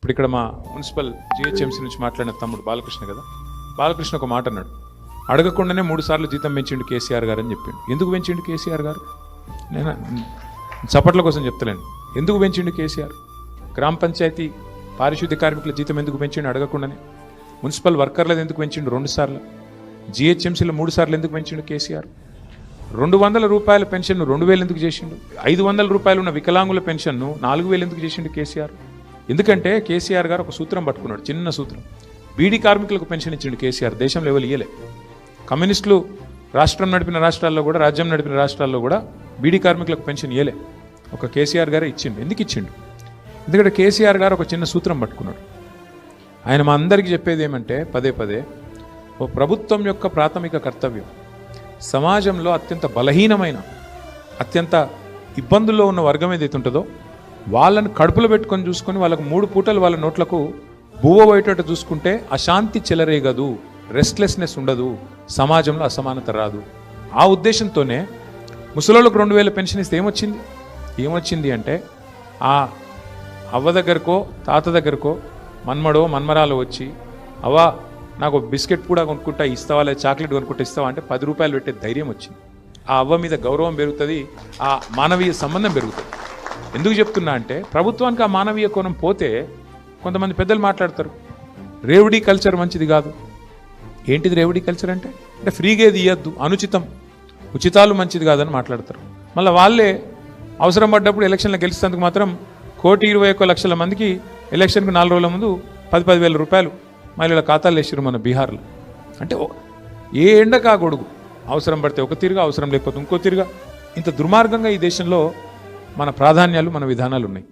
ఇప్పుడు ఇక్కడ మా మున్సిపల్ జిహెచ్ఎంసీ నుంచి మాట్లాడిన తమ్ముడు బాలకృష్ణ కదా, బాలకృష్ణ ఒక మాట అన్నాడు, అడగకుండానే 3 సార్లు జీతం పెంచిండు కేసీఆర్ గారు అని చెప్పిండు. ఎందుకు పెంచిండు కేసీఆర్ గారు? నేను చప్పట్ల కోసం చెప్తలేను. ఎందుకు పెంచిండు కేసీఆర్? గ్రామ పంచాయతీ పారిశుద్ధ్య కార్మికుల జీతం ఎందుకు పెంచిండు అడగకుండానే? మున్సిపల్ వర్కర్లది ఎందుకు పెంచిండు 2 సార్లు? జిహెచ్ఎంసీలో 3 సార్లు ఎందుకు పెంచిండు కేసీఆర్? 200 రూపాయల పెన్షన్ను 2000 ఎందుకు చేసిండు? 500 రూపాయలు ఉన్న వికలాంగుల పెన్షన్ను 4000 ఎందుకు చేసిండు కేసీఆర్? ఎందుకంటే కేసీఆర్ గారు ఒక సూత్రం పట్టుకున్నాడు, చిన్న సూత్రం. బీడీ కార్మికులకు పెన్షన్ ఇచ్చిండు కేసీఆర్, దేశంలో ఎవరు ఇయ్యలే. కమ్యూనిస్టులు రాష్ట్రం నడిపిన రాష్ట్రాల్లో కూడా, రాజ్యం నడిపిన రాష్ట్రాల్లో కూడా బీడీ కార్మికులకు పెన్షన్ ఇయ్యలే, ఒక కేసీఆర్ గారే ఇచ్చిండు. ఎందుకు ఇచ్చిండు? ఎందుకంటే కేసీఆర్ గారు ఒక చిన్న సూత్రం పట్టుకున్నాడు. ఆయన మా అందరికీ చెప్పేది ఏమంటే పదే పదే, ఓ ప్రభుత్వం యొక్క ప్రాథమిక కర్తవ్యం సమాజంలో అత్యంత బలహీనమైన, అత్యంత ఇబ్బందుల్లో ఉన్న వర్గం ఏదైతే ఉంటుందో వాళ్ళని కడుపులో పెట్టుకొని చూసుకొని వాళ్ళకు 3 పూటలు వాళ్ళ నోట్లకు బువ్వ పోయేటట్టు చూసుకుంటే అశాంతి చెలరేగదు, రెస్ట్లెస్నెస్ ఉండదు, సమాజంలో అసమానత రాదు. ఆ ఉద్దేశంతోనే ముసలోళ్ళకు 2000 పెన్షన్ ఇస్తే ఏమొచ్చింది అంటే, ఆ అవ్వ దగ్గరకో తాత దగ్గరకో మన్మడో మన్మరాలో వచ్చి, అవ్వ నాకు బిస్కెట్ కూడా కొనుక్కుంటా ఇస్తావా, లేదా చాక్లెట్ కొనుక్కుంటా ఇస్తావా అంటే 10 రూపాయలు పెట్టే ధైర్యం వచ్చింది. ఆ అవ్వ మీద గౌరవం పెరుగుతుంది, ఆ మానవీయ సంబంధం పెరుగుతుంది. ఎందుకు చెప్తున్నా అంటే, ప్రభుత్వానికి ఆ మానవీయ కోణం పోతే కొంతమంది పెద్దలు మాట్లాడతారు, రేవడీ కల్చర్ మంచిది కాదు. ఏంటిది రేవడీ కల్చర్ అంటే? ఫ్రీగా ఏది ఇవ్వద్దు, అనుచితం, ఉచితాలు మంచిది కాదని మాట్లాడతారు. మళ్ళీ వాళ్ళే అవసరం పడ్డప్పుడు ఎలక్షన్లో గెలిచేందుకు మాత్రం 1,21,00,000 మందికి ఎలక్షన్కు 4 రోజుల ముందు 10,000 రూపాయలు మహిళల ఖాతాలు వేసారు మన బీహార్లో. అంటే ఏ ఎండకా గొడుగు, అవసరం పడితే ఒక తీరుగా, అవసరం లేకపోతే ఇంకో తీరుగా. ఇంత దుర్మార్గంగా ఈ దేశంలో మన ప్రాధాన్యాలు, మన విధానాలు ఉన్నాయి.